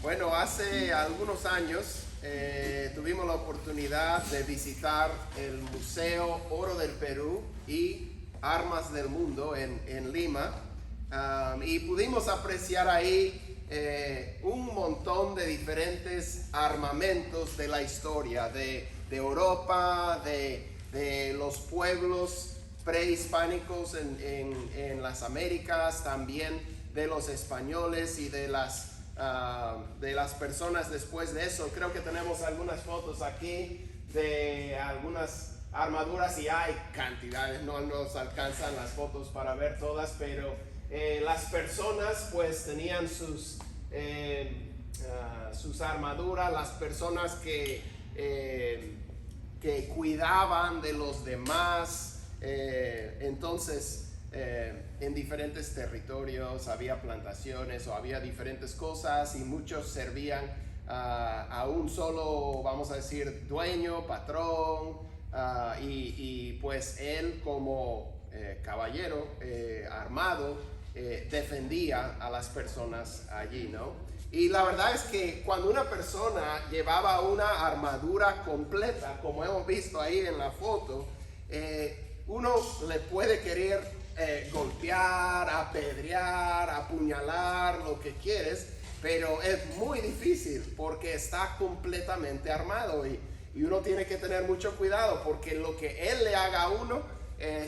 Bueno, hace algunos años tuvimos la oportunidad de visitar el Museo Oro del Perú y Armas del Mundo en Lima, y pudimos apreciar ahí un montón de diferentes armamentos de la historia de Europa, de los pueblos prehispánicos en las Américas, también de los españoles y de las personas después de eso. Creo que tenemos algunas fotos aquí de algunas armaduras y hay cantidades, no nos alcanzan las fotos para ver todas, pero las personas pues tenían sus armaduras, las personas que cuidaban de los demás. Entonces en diferentes territorios había plantaciones o había diferentes cosas y muchos servían a un solo, vamos a decir, dueño, patrón, y pues él como caballero armado defendía a las personas allí, ¿no? Y la verdad es que cuando una persona llevaba una armadura completa, como hemos visto ahí en la foto, uno le puede querer golpear, apedrear, apuñalar, lo que quieres, pero es muy difícil porque está completamente armado y uno tiene que tener mucho cuidado porque lo que él le haga a uno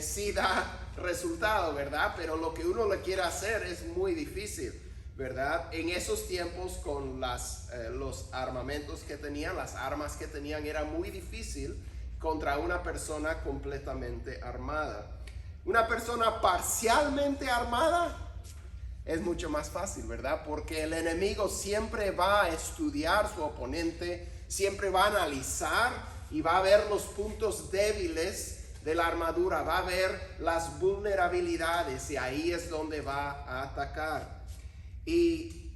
sí da resultado, ¿verdad? Pero lo que uno le quiere hacer es muy difícil, ¿verdad? En esos tiempos con los armamentos que tenían, las armas que tenían, era muy difícil contra una persona completamente armada. Una persona parcialmente armada es mucho más fácil, ¿verdad? Porque el enemigo siempre va a estudiar su oponente, siempre va a analizar y va a ver los puntos débiles de la armadura, va a ver las vulnerabilidades y ahí es donde va a atacar. Y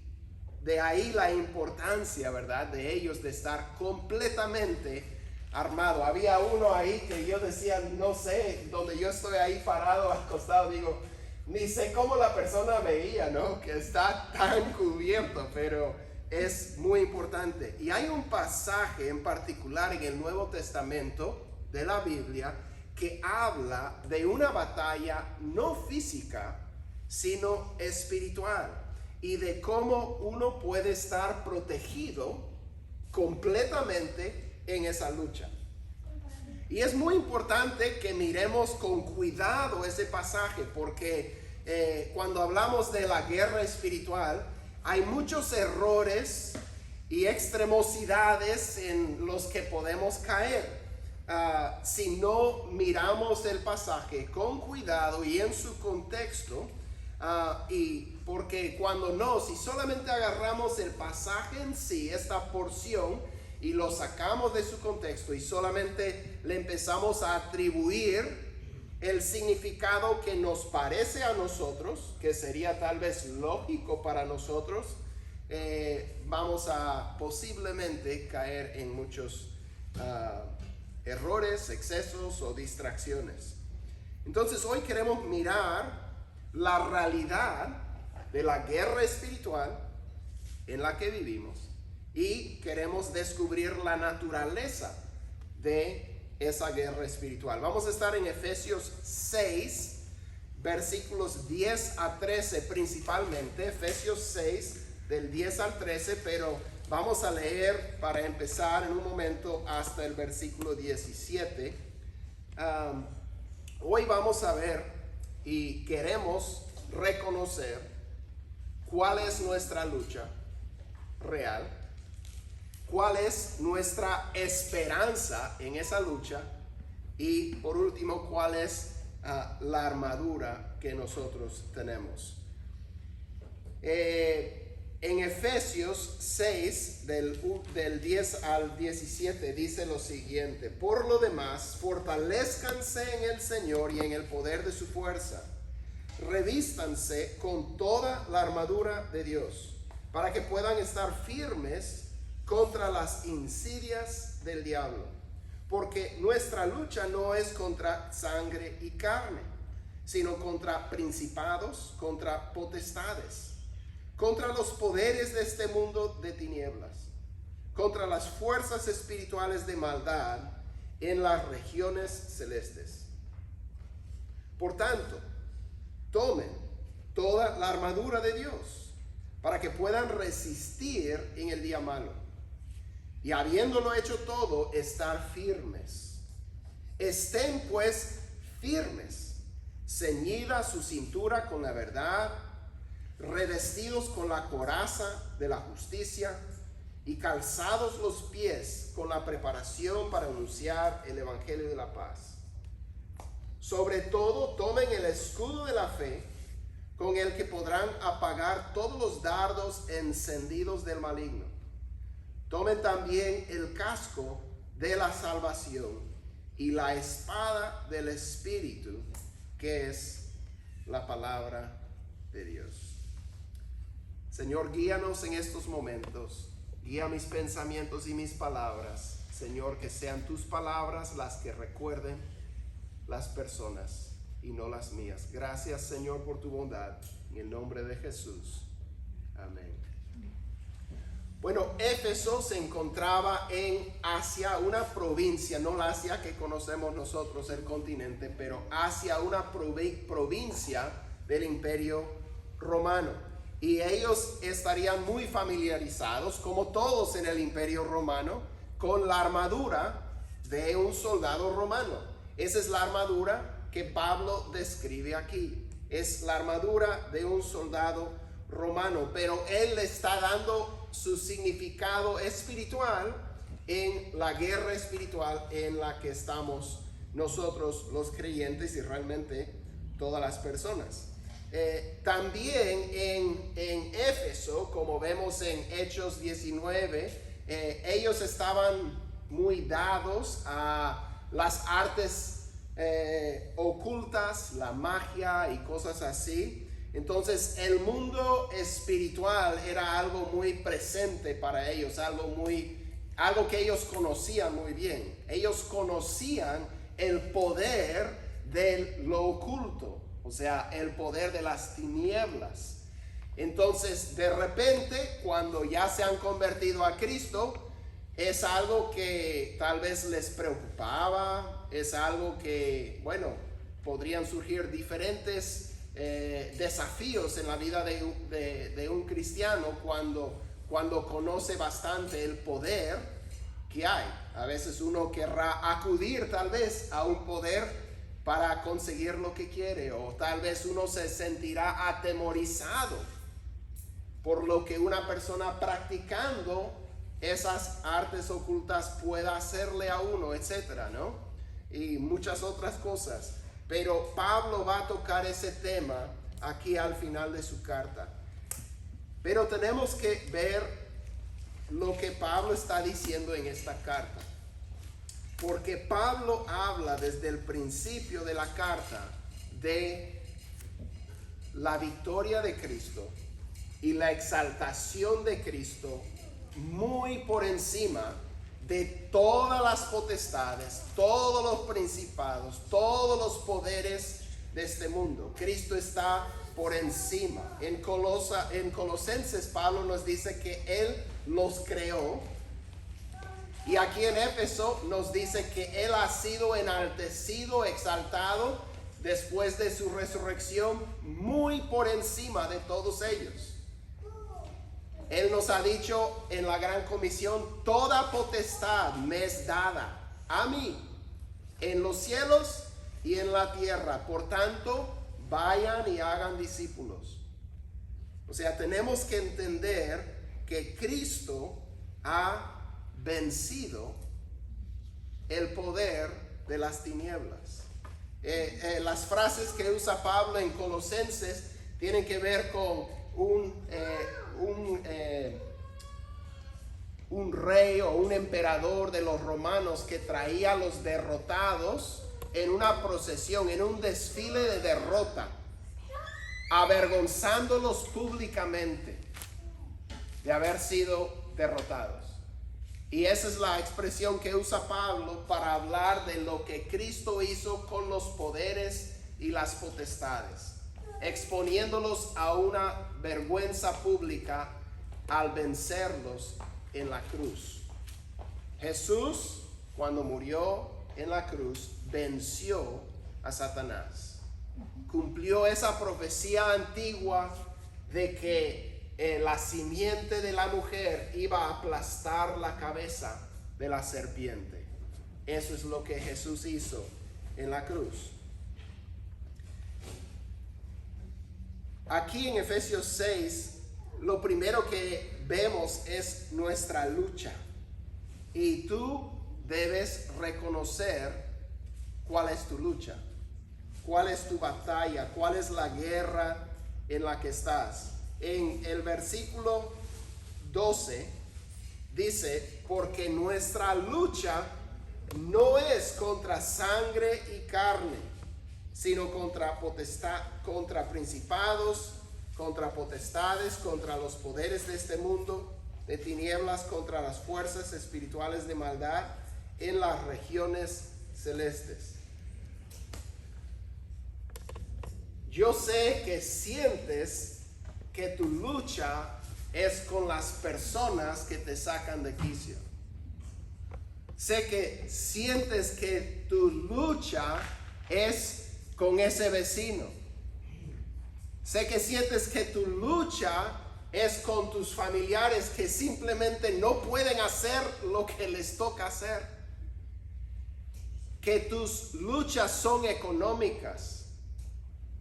de ahí la importancia, ¿verdad?, de ellos de estar completamente armado. Había uno ahí que yo decía, no sé, donde yo estoy ahí parado al costado, digo, ni sé cómo la persona veía, ¿no?, que está tan cubierto, pero es muy importante. Y hay un pasaje en particular en el Nuevo Testamento de la Biblia que habla de una batalla no física, sino espiritual, y de cómo uno puede estar protegido completamente en esa lucha. Y es muy importante que miremos con cuidado ese pasaje porque cuando hablamos de la guerra espiritual hay muchos errores y extremosidades en los que podemos caer si no miramos el pasaje con cuidado y en su contexto. Y porque si solamente agarramos el pasaje en sí, esta porción, y lo sacamos de su contexto y solamente le empezamos a atribuir el significado que nos parece a nosotros, que sería tal vez lógico para nosotros, vamos a posiblemente caer en muchos errores, excesos o distracciones. Entonces hoy queremos mirar la realidad de la guerra espiritual en la que vivimos y queremos descubrir la naturaleza de esa guerra espiritual. Vamos a estar en Efesios 6, versículos 10 a 13 principalmente, Efesios 6 del 10 al 13, pero vamos a leer para empezar en un momento hasta el versículo 17. Hoy vamos a ver y queremos reconocer cuál es nuestra lucha real, cuál es nuestra esperanza en esa lucha y por último cuál es la armadura que nosotros tenemos. En Efesios 6 del 10 al 17 dice lo siguiente: por lo demás, fortalezcanse en el Señor y en el poder de su fuerza. Revístanse con toda la armadura de Dios, para que puedan estar firmes contra las insidias del diablo. Porque nuestra lucha no es contra sangre y carne, sino contra principados, contra potestades, contra los poderes de este mundo de tinieblas, contra las fuerzas espirituales de maldad en las regiones celestes. Por tanto, tomen toda la armadura de Dios para que puedan resistir en el día malo. Y habiéndolo hecho todo, estar firmes. Estén pues firmes, ceñida su cintura con la verdad, revestidos con la coraza de la justicia y calzados los pies con la preparación para anunciar el evangelio de la paz. Sobre todo, tomen el escudo de la fe, con el que podrán apagar todos los dardos encendidos del maligno. Tomen también el casco de la salvación y la espada del Espíritu, que es la palabra de Dios. Señor, guíanos en estos momentos. Guía mis pensamientos y mis palabras. Señor, que sean tus palabras las que recuerden las personas y no las mías. Gracias, Señor, por tu bondad. En el nombre de Jesús. Amén. Bueno, Éfeso se encontraba en Asia, una provincia, no la Asia que conocemos nosotros, el continente, pero Asia, una provincia del Imperio Romano. Y ellos estarían muy familiarizados, como todos en el Imperio Romano, con la armadura de un soldado romano. Esa es la armadura que Pablo describe aquí. Es la armadura de un soldado romano, pero él le está dando su significado espiritual en la guerra espiritual en la que estamos nosotros los creyentes y realmente todas las personas. También en Éfeso, como vemos en Hechos 19, ellos estaban muy dados a las artes ocultas, la magia y cosas así. Entonces el mundo espiritual era algo muy presente para ellos, algo que ellos conocían muy bien. Ellos conocían el poder de lo oculto, o sea, el poder de las tinieblas. Entonces, de repente, cuando ya se han convertido a Cristo, es algo que tal vez les preocupaba, es algo que, bueno, podrían surgir diferentes desafíos en la vida de un cristiano cuando conoce bastante el poder que hay. A veces uno querrá acudir tal vez a un poder para conseguir lo que quiere, o tal vez uno se sentirá atemorizado por lo que una persona practicando esas artes ocultas pueda hacerle a uno, etcétera, ¿no? Y muchas otras cosas. Pero Pablo va a tocar ese tema aquí al final de su carta. Pero tenemos que ver lo que Pablo está diciendo en esta carta. Porque Pablo habla desde el principio de la carta de la victoria de Cristo y la exaltación de Cristo muy por encima de todas las potestades, todos los principados, todos los poderes de este mundo. Cristo está por encima. En Colosenses Pablo nos dice que Él los creó. Y aquí en Éfeso nos dice que Él ha sido enaltecido, exaltado después de su resurrección, muy por encima de todos ellos. Él nos ha dicho en la gran comisión: toda potestad me es dada a mí en los cielos y en la tierra. Por tanto, vayan y hagan discípulos. O sea, tenemos que entender que Cristo ha vencido el poder de las tinieblas. Las frases que usa Pablo en Colosenses tienen que ver con un rey o un emperador de los romanos que traía a los derrotados en una procesión, en un desfile de derrota, avergonzándolos públicamente de haber sido derrotados. Y esa es la expresión que usa Pablo para hablar de lo que Cristo hizo con los poderes y las potestades, exponiéndolos a una vergüenza pública al vencerlos en la cruz. Jesús, cuando murió en la cruz, venció a Satanás. Cumplió esa profecía antigua de que la simiente de la mujer iba a aplastar la cabeza de la serpiente. Eso es lo que Jesús hizo en la cruz. Aquí en Efesios 6, lo primero que vemos es nuestra lucha. Y tú debes reconocer cuál es tu lucha, cuál es tu batalla, cuál es la guerra en la que estás. En el versículo 12 dice, porque nuestra lucha no es contra sangre y carne, sino contra principados, contra potestades, contra los poderes de este mundo de tinieblas, contra las fuerzas espirituales de maldad en las regiones celestes. Yo sé que sientes que tu lucha es con las personas que te sacan de quicio. Sé que sientes que tu lucha es con ese vecino. Sé que sientes que tu lucha es con tus familiares que simplemente no pueden hacer lo que les toca hacer. Que tus luchas son económicas.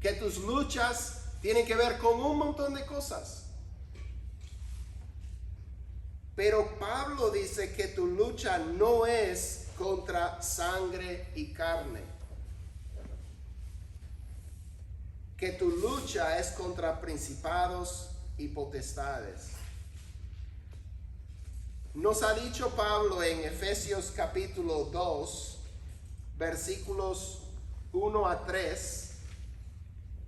Que tus luchas tienen que ver con un montón de cosas. Pero Pablo dice que tu lucha no es contra sangre y carne. Que tu lucha es contra principados y potestades. Nos ha dicho Pablo en Efesios capítulo 2, versículos 1 a 3,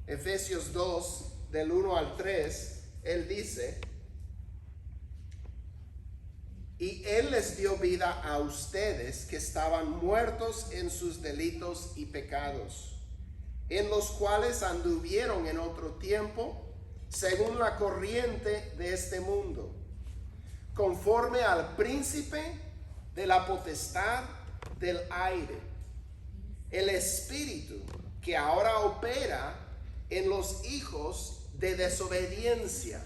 Efesios 2, del 1 al 3, él dice, y él les dio vida a ustedes que estaban muertos en sus delitos y pecados, en los cuales anduvieron en otro tiempo, según la corriente de este mundo, conforme al príncipe de la potestad del aire, el espíritu que ahora opera en los hijos de desobediencia.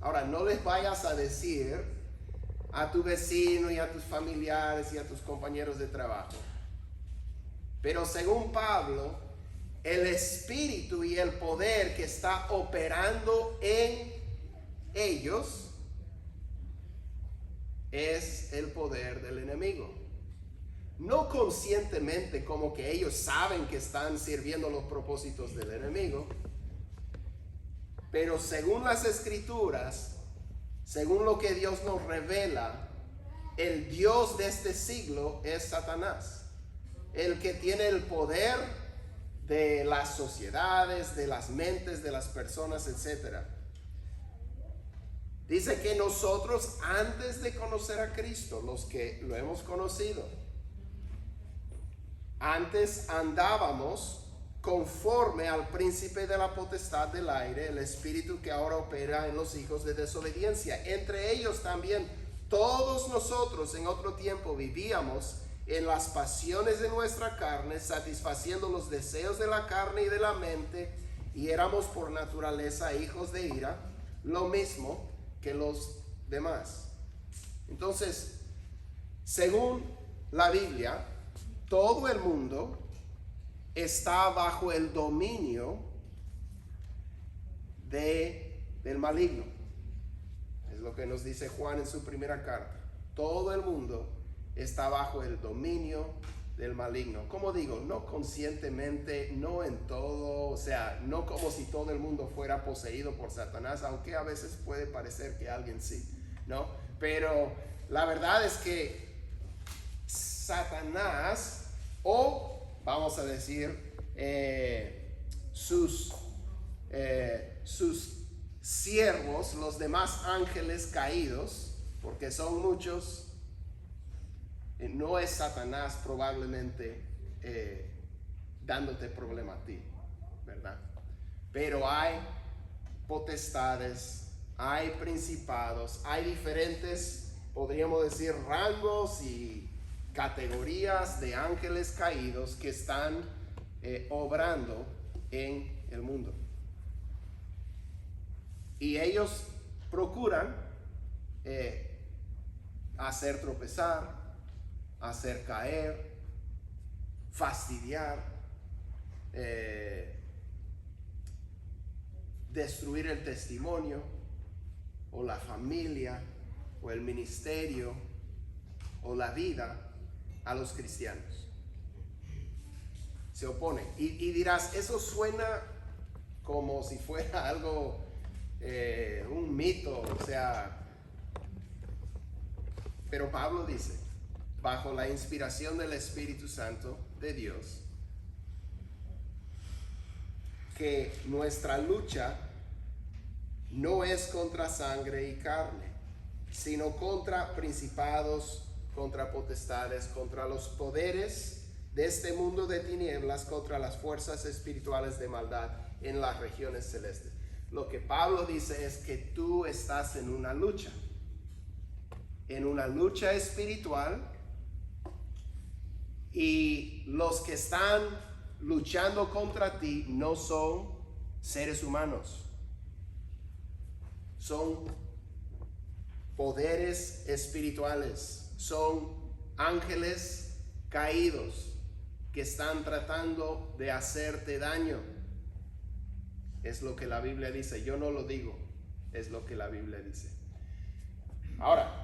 Ahora, no les vayas a decir a tu vecino y a tus familiares y a tus compañeros de trabajo, pero según Pablo, el espíritu y el poder que está operando en ellos es el poder del enemigo. No conscientemente, como que ellos saben que están sirviendo los propósitos del enemigo, pero según las escrituras, según lo que Dios nos revela, el Dios de este siglo es Satanás, el que tiene el poder de las sociedades, de las mentes de las personas, etc. Dice que nosotros, antes de conocer a Cristo, los que lo hemos conocido, antes andábamos conforme al príncipe de la potestad del aire, el espíritu que ahora opera en los hijos de desobediencia. Entre ellos también todos nosotros en otro tiempo vivíamos en las pasiones de nuestra carne, satisfaciendo los deseos de la carne y de la mente, y éramos por naturaleza hijos de ira, lo mismo que los demás. Entonces, según la Biblia, todo el mundo está bajo el dominio del maligno. Es lo que nos dice Juan en su primera carta. Todo el mundo está bajo el dominio del maligno. Como digo, no conscientemente, no en todo, o sea, no como si todo el mundo fuera poseído por Satanás, aunque a veces puede parecer que alguien sí, ¿no? Pero la verdad es que Satanás, o vamos a decir, sus siervos, los demás ángeles caídos, porque son muchos, no es Satanás probablemente dándote problema a ti, ¿verdad? Pero hay potestades, hay principados, hay diferentes, podríamos decir, rangos y categorías de ángeles caídos que están obrando en el mundo. Y ellos procuran hacer tropezar, hacer caer, fastidiar, destruir el testimonio o la familia o el ministerio o la vida a los cristianos. Se opone. Y dirás, eso suena como si fuera algo, un mito, o sea, pero Pablo dice, bajo la inspiración del Espíritu Santo de Dios, que nuestra lucha no es contra sangre y carne, sino contra principados, contra potestades, contra los poderes de este mundo de tinieblas, contra las fuerzas espirituales de maldad en las regiones celestes. Lo que Pablo dice es que tú estás en una lucha espiritual, y los que están luchando contra ti no son seres humanos, son poderes espirituales, son ángeles caídos que están tratando de hacerte daño. Es lo que la Biblia dice, yo no lo digo, es lo que la Biblia dice. Ahora,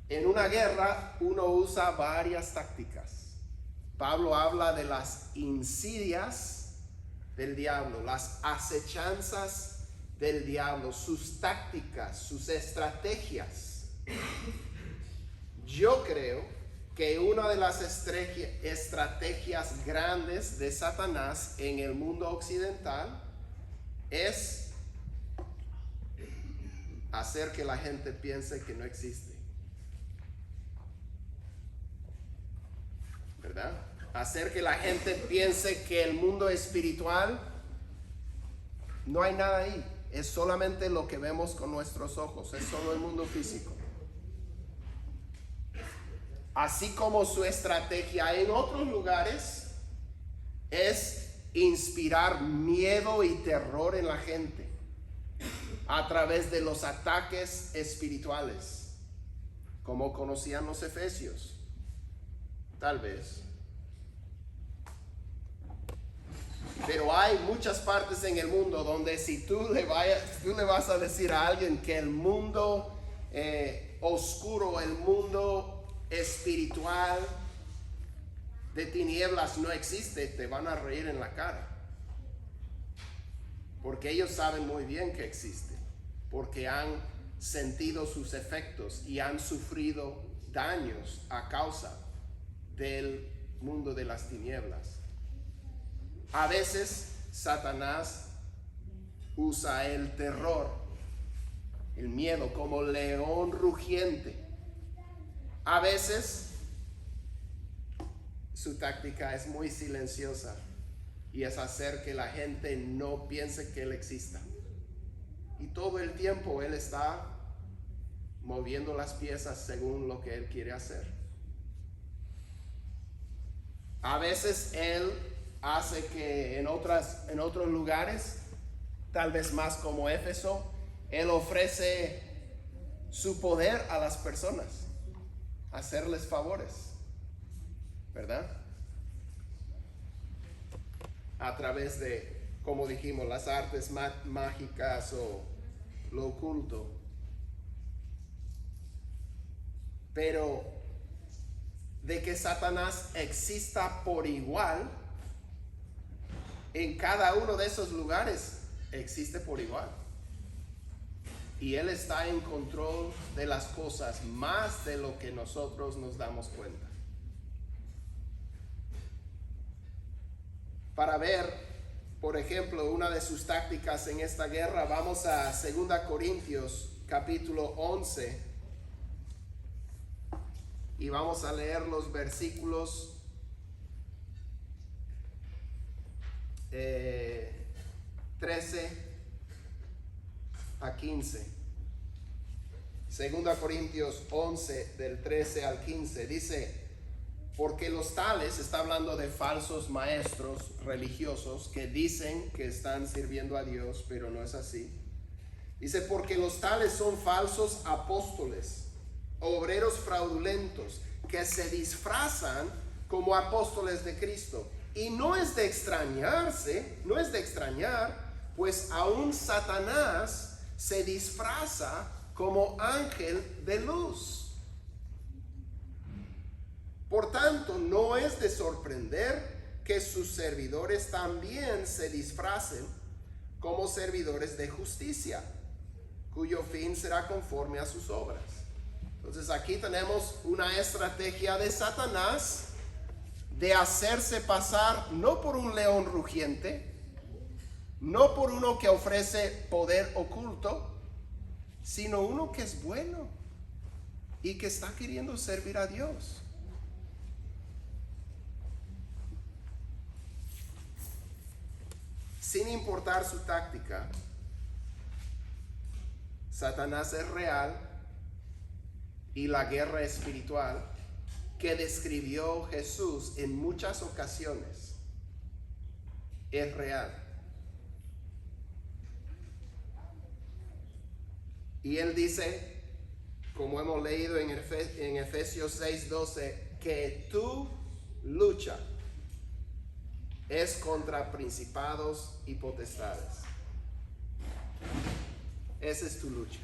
en una guerra uno usa varias tácticas. Pablo habla de las insidias del diablo, las acechanzas del diablo, sus tácticas, sus estrategias. Yo creo que una de las estrategias grandes de Satanás en el mundo occidental es hacer que la gente piense que no existe. ¿Verdad? Hacer que la gente piense que el mundo espiritual no hay nada ahí, es solamente lo que vemos con nuestros ojos, es solo el mundo físico. Así como su estrategia en otros lugares es inspirar miedo y terror en la gente a través de los ataques espirituales, como conocían los efesios. Tal vez. Pero hay muchas partes en el mundo donde si tú le vas a decir a alguien que el mundo oscuro, el mundo espiritual de tinieblas no existe, te van a reír en la cara. Porque ellos saben muy bien que existe. Porque han sentido sus efectos y han sufrido daños a causa del mundo de las tinieblas. A veces Satanás usa el terror, el miedo, como león rugiente. A veces su táctica es muy silenciosa y es hacer que la gente no piense que él exista. Y todo el tiempo él está moviendo las piezas según lo que él quiere hacer. A veces él hace que en otros lugares, tal vez más como Éfeso, él ofrece su poder a las personas, hacerles favores, ¿verdad? A través de, como dijimos, las artes mágicas o lo oculto. Pero de que Satanás exista por igual en cada uno de esos lugares, existe por igual. Y él está en control de las cosas más de lo que nosotros nos damos cuenta. Para ver, por ejemplo, una de sus tácticas en esta guerra, vamos a 2 Corintios capítulo 11 y vamos a leer los versículos 13 a 15. 2 Corintios 11 del 13 al 15 dice: porque los tales, está hablando de falsos maestros religiosos que dicen que están sirviendo a Dios, pero no es así. Dice: porque los tales son falsos apóstoles, obreros fraudulentos, que se disfrazan como apóstoles de Cristo. Y no es de extrañar, pues aún Satanás se disfraza como ángel de luz. Por tanto, no es de sorprender que sus servidores también se disfracen como servidores de justicia, cuyo fin será conforme a sus obras. Entonces aquí tenemos una estrategia de Satanás de hacerse pasar no por un león rugiente, no por uno que ofrece poder oculto, sino uno que es bueno y que está queriendo servir a Dios. Sin importar su táctica, Satanás es real y la guerra espiritual que describió Jesús en muchas ocasiones es real. Y él dice, como hemos leído en Efesios 6:12, que tu lucha es contra principados y potestades. Esa es tu lucha.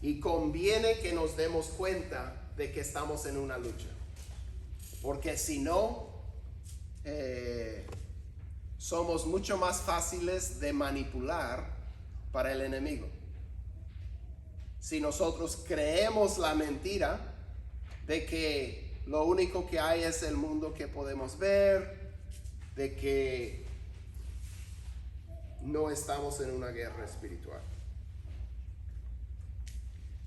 Y conviene que nos demos cuenta de que estamos en una lucha. Porque si no, somos mucho más fáciles de manipular para el enemigo. Si nosotros creemos la mentira de que lo único que hay es el mundo que podemos ver, de que no estamos en una guerra espiritual.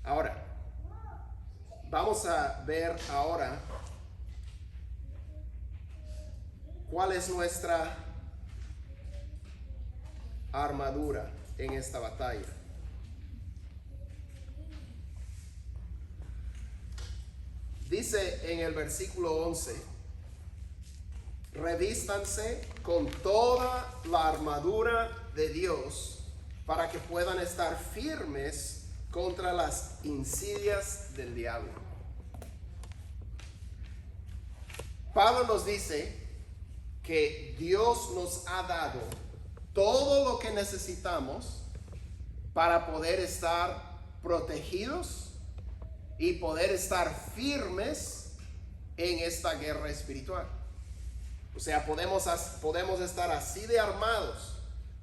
Ahora, vamos a ver ahora cuál es nuestra armadura en esta batalla. Dice en el versículo 11: revístanse con toda la armadura de Dios para que puedan estar firmes contra las insidias del diablo. Pablo nos dice que Dios nos ha dado todo lo que necesitamos para poder estar protegidos y poder estar firmes en esta guerra espiritual. O sea, podemos estar así de armados,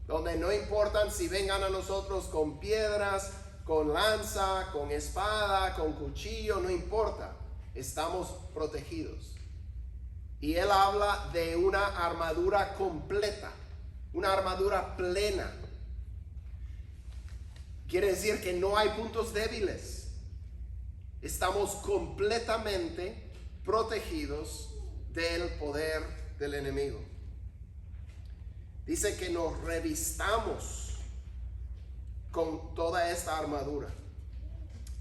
donde no importan si vengan a nosotros con piedras, con lanza, con espada, con cuchillo, no importa, estamos protegidos. Y él habla de una armadura completa, una armadura plena. Quiere decir que no hay puntos débiles. Estamos completamente protegidos del poder del enemigo. Dice que nos revistamos con toda esta armadura.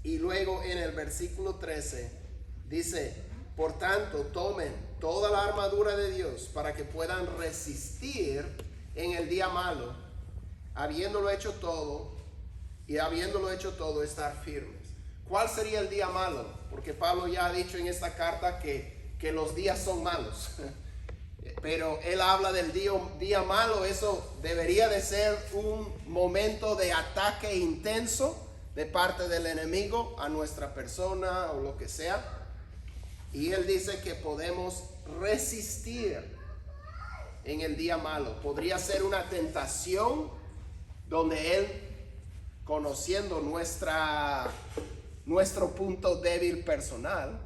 Y luego en el versículo 13 dice: por tanto, tomen toda la armadura de Dios para que puedan resistir en el día malo, habiéndolo hecho todo, estar firmes. ¿Cuál sería el día malo? Porque Pablo ya ha dicho en esta carta que los días son malos. Pero él habla del día malo. Eso debería de ser un momento de ataque intenso de parte del enemigo a nuestra persona o lo que sea. Y él dice que podemos resistir en el día malo. Podría ser una tentación donde él, conociendo nuestro punto débil personal,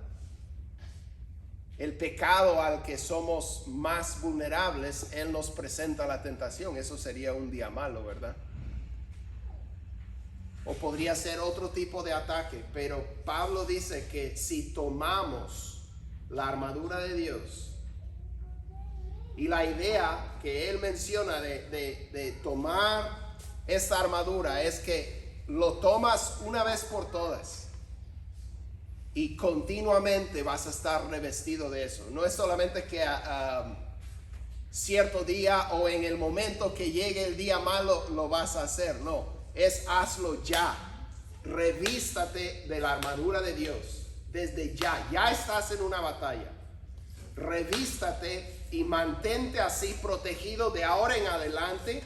el pecado al que somos más vulnerables, él nos presenta la tentación. Eso sería un día malo, ¿verdad? O podría ser otro tipo de ataque. Pero Pablo dice que si tomamos la armadura de Dios Y la idea que él menciona de tomar esta armadura es que lo tomas una vez por todas y continuamente vas a estar revestido de eso. No es solamente que cierto día o en el momento que llegue el día malo lo vas a hacer. No, es hazlo ya. Revístate de la armadura de Dios desde ya. Ya estás en una batalla. Revístate y mantente así protegido de ahora en adelante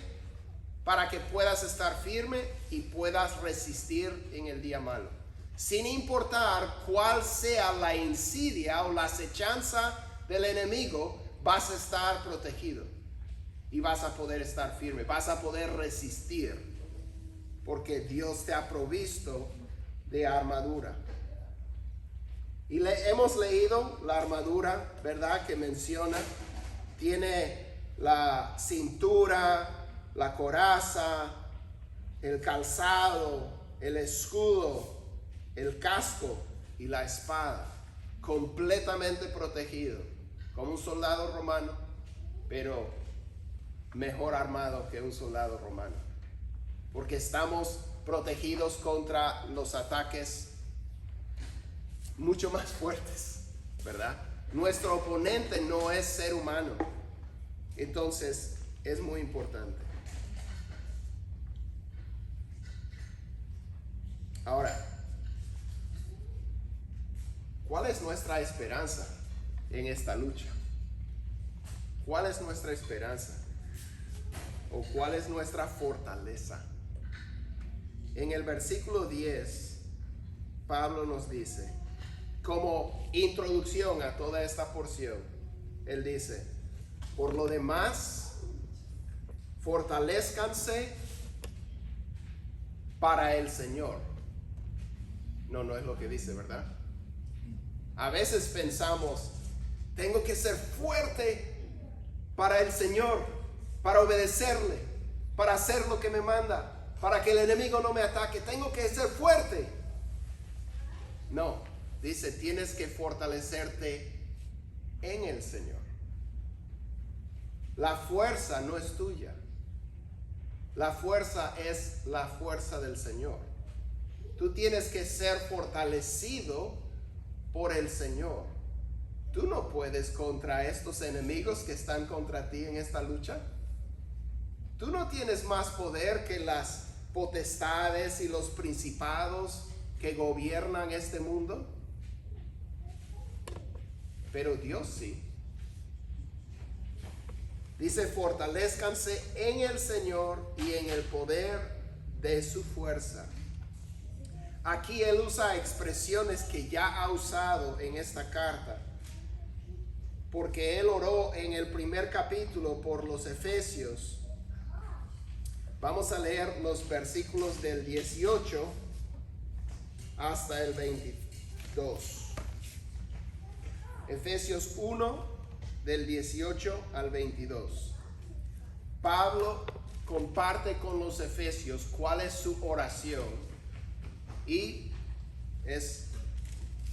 para que puedas estar firme y puedas resistir en el día malo. Sin importar cuál sea la insidia o la acechanza del enemigo, vas a estar protegido y vas a poder estar firme, vas a poder resistir, porque Dios te ha provisto de armadura. Y hemos leído la armadura, ¿verdad? Que menciona, tiene la cintura, la coraza, el calzado, el escudo, el casco y la espada, completamente protegido, como un soldado romano, pero mejor armado que un soldado romano, porque estamos protegidos contra los ataques mucho más fuertes, ¿verdad? Nuestro oponente no es ser humano, entonces es muy importante. Ahora, ¿cuál es nuestra esperanza en esta lucha? ¿Cuál es nuestra esperanza? ¿O cuál es nuestra fortaleza? En el versículo 10, Pablo nos dice, como introducción a toda esta porción, él dice, por lo demás, fortalezcanse para el Señor. No es lo que dice, ¿verdad? A veces pensamos, tengo que ser fuerte para el Señor, para obedecerle, para hacer lo que me manda, para que el enemigo no me ataque. Tengo que ser fuerte. No, dice, tienes que fortalecerte en el Señor. La fuerza no es tuya. La fuerza es la fuerza del Señor. Tú tienes que ser fortalecido por el Señor. Tú no puedes contra estos enemigos que están contra ti en esta lucha. Tú no tienes más poder que las potestades y los principados que gobiernan este mundo. Pero Dios sí. Dice, fortalezcanse en el Señor y en el poder de su fuerza. Aquí él usa expresiones que ya ha usado en esta carta, porque él oró en el primer capítulo por los efesios. Vamos a leer los versículos del 18 hasta el 22. Efesios 1, del 18 al 22. Pablo comparte con los efesios cuál es su oración, y es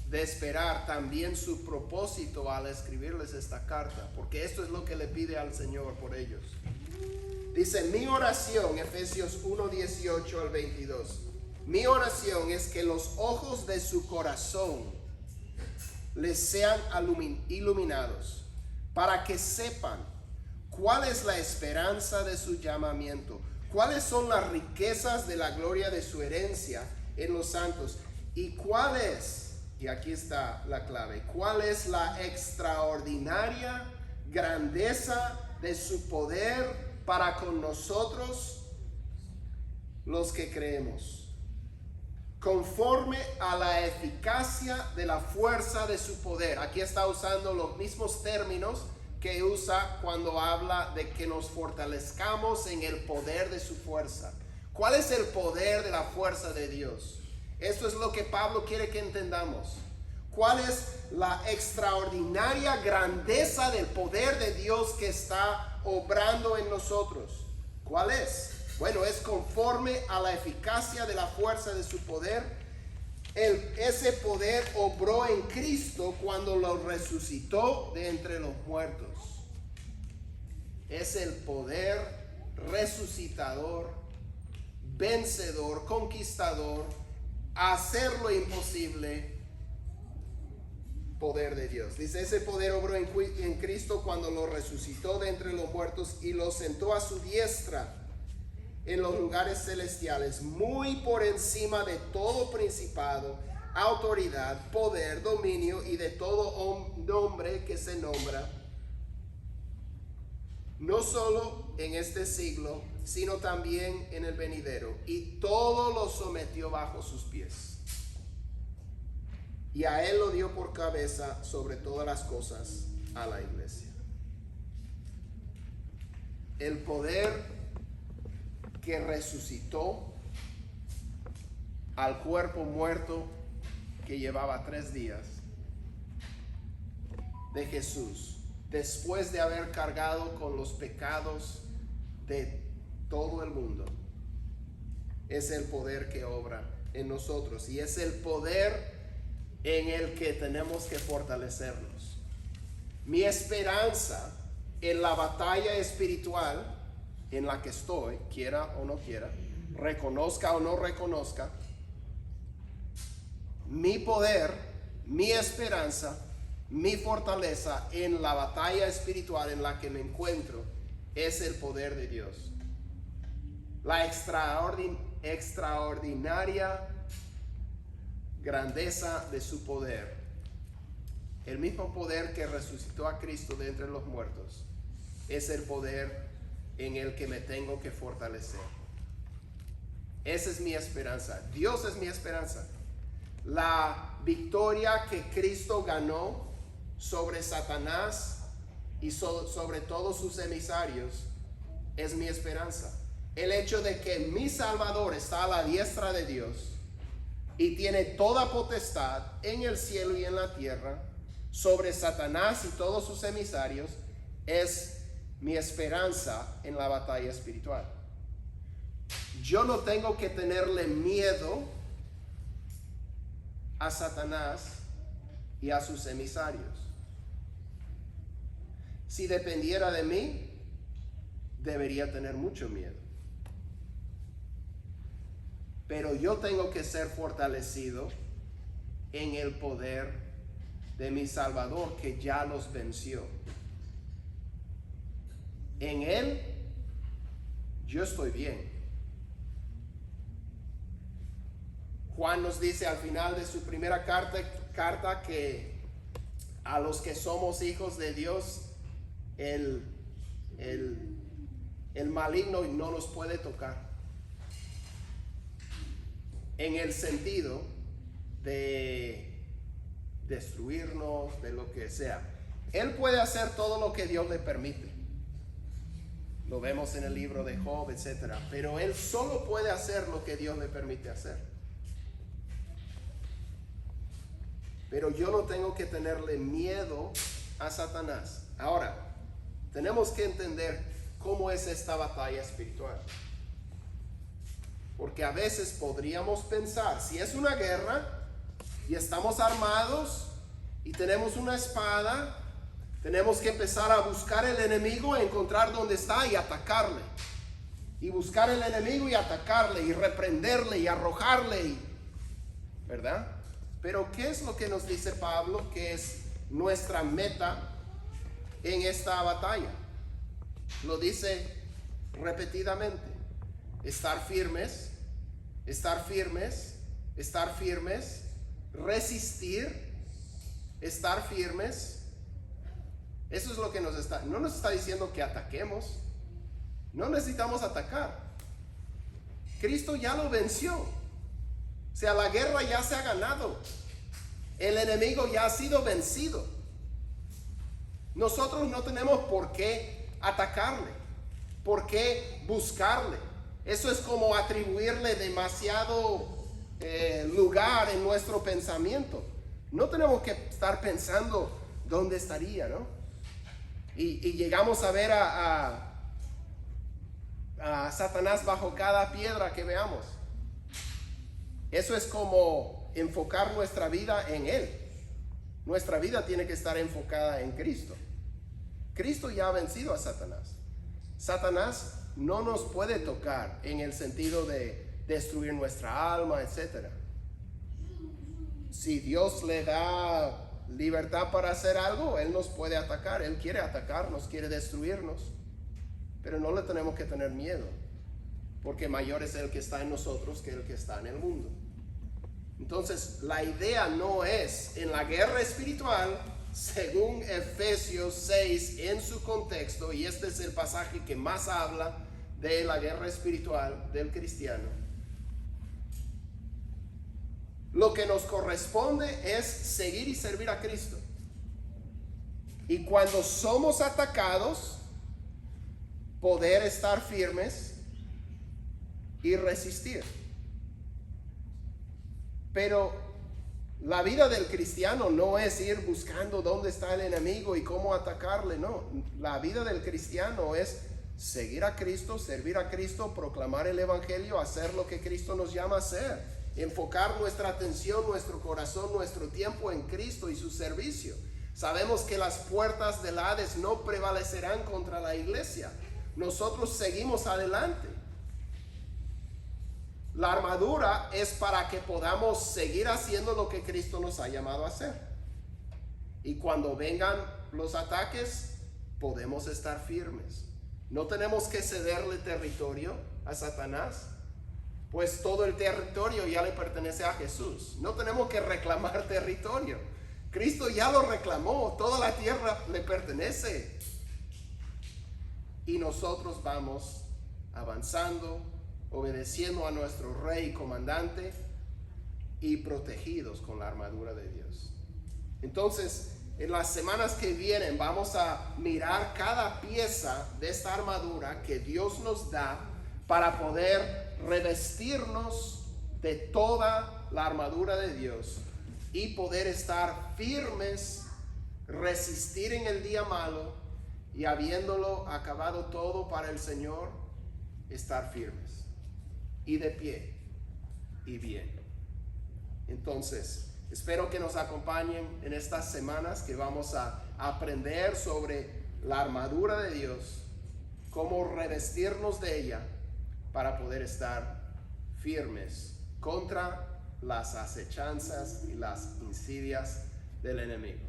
de esperar también su propósito al escribirles esta carta, porque esto es lo que le pide al Señor por ellos. Dice, mi oración, Efesios 1, 18 al 22, mi oración es que los ojos de su corazón les sean iluminados, para que sepan cuál es la esperanza de su llamamiento, cuáles son las riquezas de la gloria de su herencia en los santos, y cuál es, y aquí está la clave, cuál es la extraordinaria grandeza de su poder para con nosotros los que creemos, conforme a la eficacia de la fuerza de su poder. Aquí está usando los mismos términos que usa cuando habla de que nos fortalezcamos en el poder de su fuerza. ¿Cuál es el poder de la fuerza de Dios? Esto es lo que Pablo quiere que entendamos. ¿Cuál es la extraordinaria grandeza del poder de Dios que está obrando en nosotros? ¿Cuál es? Bueno, es conforme a la eficacia de la fuerza de su poder. Ese poder obró en Cristo cuando lo resucitó de entre los muertos. es el poder resucitador, vencedor, conquistador, hacer lo imposible, poder de Dios. Dice, ese poder obró en Cristo cuando lo resucitó de entre los muertos y lo sentó a su diestra en los lugares celestiales, muy por encima de todo principado, autoridad, poder, dominio y de todo nombre que se nombra, no solo en este siglo, sino también en el venidero. Y todo lo sometió bajo sus pies. Y a él lo dio por cabeza sobre todas las cosas a la iglesia. El poder que resucitó al cuerpo muerto que llevaba 3 días de Jesús, después de haber cargado con los pecados de todo el mundo, es el poder que obra en nosotros y es el poder en el que tenemos que fortalecernos. Mi esperanza en la batalla espiritual en la que estoy, quiera o no quiera, reconozca o no reconozca, mi poder, mi esperanza, mi fortaleza en la batalla espiritual en la que me encuentro es el poder de Dios. La extraordinaria grandeza de su poder. El mismo poder que resucitó a Cristo de entre los muertos es el poder en el que me tengo que fortalecer. Esa es mi esperanza. Dios es mi esperanza. La victoria que Cristo ganó sobre Satanás y sobre todos sus emisarios es mi esperanza. El hecho de que mi Salvador está a la diestra de Dios y tiene toda potestad en el cielo y en la tierra sobre Satanás y todos sus emisarios es mi esperanza en la batalla espiritual. Yo no tengo que tenerle miedo a Satanás y a sus emisarios. Si dependiera de mí, debería tener mucho miedo. Pero yo tengo que ser fortalecido en el poder de mi Salvador que ya los venció. En Él yo estoy bien. Juan nos dice al final de su primera carta que a los que somos hijos de Dios, el maligno no nos puede tocar. En el sentido de destruirnos, de lo que sea. Él puede hacer todo lo que Dios le permite. Lo vemos en el libro de Job, etc. Pero él solo puede hacer lo que Dios le permite hacer. Pero yo no tengo que tenerle miedo a Satanás. Ahora, tenemos que entender cómo es esta batalla espiritual. Porque a veces podríamos pensar, si es una guerra y estamos armados y tenemos una espada, tenemos que empezar a buscar el enemigo, a encontrar dónde está y atacarle. Y buscar el enemigo y atacarle y reprenderle y arrojarle, ¿verdad? Pero ¿qué es lo que nos dice Pablo que es nuestra meta en esta batalla? Lo dice repetidamente. Estar firmes, estar firmes, estar firmes, resistir, estar firmes. Eso es lo que no nos está diciendo que ataquemos. No necesitamos atacar. Cristo ya lo venció. O sea, la guerra ya se ha ganado. El enemigo ya ha sido vencido. Nosotros no tenemos por qué atacarle, por qué buscarle. Eso es como atribuirle demasiado lugar en nuestro pensamiento. No tenemos que estar pensando dónde estaría, ¿no? Y llegamos a ver a Satanás bajo cada piedra que veamos. Eso es como enfocar nuestra vida en Él. Nuestra vida tiene que estar enfocada en Cristo. Cristo ya ha vencido a Satanás. Satanás no nos puede tocar en el sentido de destruir nuestra alma, etc. Si Dios le da libertad para hacer algo, Él nos puede atacar. Él quiere atacarnos, quiere destruirnos. Pero no le tenemos que tener miedo, porque mayor es el que está en nosotros que el que está en el mundo. Entonces, la idea no es en la guerra espiritual, según Efesios 6 en su contexto, y este es el pasaje que más habla de la guerra espiritual del cristiano. Lo que nos corresponde es seguir y servir a Cristo. Y cuando somos atacados, poder estar firmes y resistir. Pero la vida del cristiano no es ir buscando dónde está el enemigo y cómo atacarle, no. La vida del cristiano es seguir a Cristo, servir a Cristo, proclamar el evangelio, hacer lo que Cristo nos llama a hacer, enfocar nuestra atención, nuestro corazón, nuestro tiempo en Cristo y su servicio. Sabemos que las puertas del Hades no prevalecerán contra la iglesia. Nosotros seguimos adelante. La armadura es para que podamos seguir haciendo lo que Cristo nos ha llamado a hacer. Y cuando vengan los ataques, podemos estar firmes. No tenemos que cederle territorio a Satanás, pues todo el territorio ya le pertenece a Jesús. No tenemos que reclamar territorio. Cristo ya lo reclamó, toda la tierra le pertenece. Y nosotros vamos avanzando, obedeciendo a nuestro rey y comandante y protegidos con la armadura de Dios. Entonces, en las semanas que vienen vamos a mirar cada pieza de esta armadura que Dios nos da para poder revestirnos de toda la armadura de Dios y poder estar firmes, resistir en el día malo y habiéndolo acabado todo para el Señor, estar firmes y de pie y bien. Entonces, espero que nos acompañen en estas semanas que vamos a aprender sobre la armadura de Dios, cómo revestirnos de ella para poder estar firmes contra las acechanzas y las insidias del enemigo.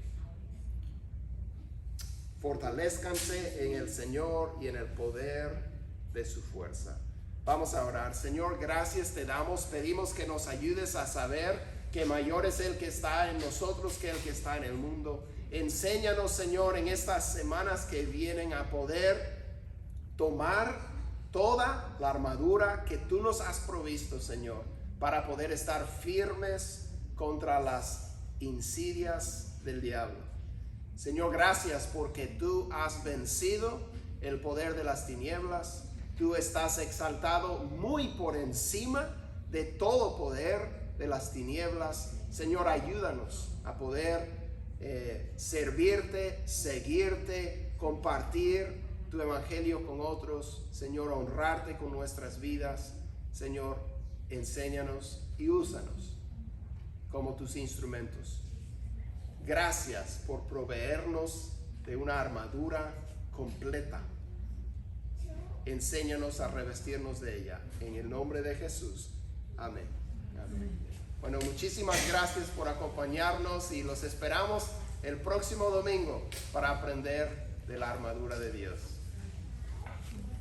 Fortalezcanse en el Señor y en el poder de su fuerza. Vamos a orar. Señor, gracias te damos. Pedimos que nos ayudes a saber que mayor es el que está en nosotros que el que está en el mundo. Enséñanos, Señor, en estas semanas que vienen a poder tomar toda la armadura que tú nos has provisto, Señor, para poder estar firmes contra las insidias del diablo. Señor, gracias porque tú has vencido el poder de las tinieblas. Tú estás exaltado muy por encima de todo poder de las tinieblas. Señor, ayúdanos a poder servirte, seguirte, compartir tu evangelio con otros. Señor, honrarte con nuestras vidas. Señor, enséñanos y úsanos como tus instrumentos. Gracias por proveernos de una armadura completa. Enséñanos a revestirnos de ella. En el nombre de Jesús. Amén. Amén. Bueno, muchísimas gracias por acompañarnos y los esperamos el próximo domingo para aprender de la armadura de Dios.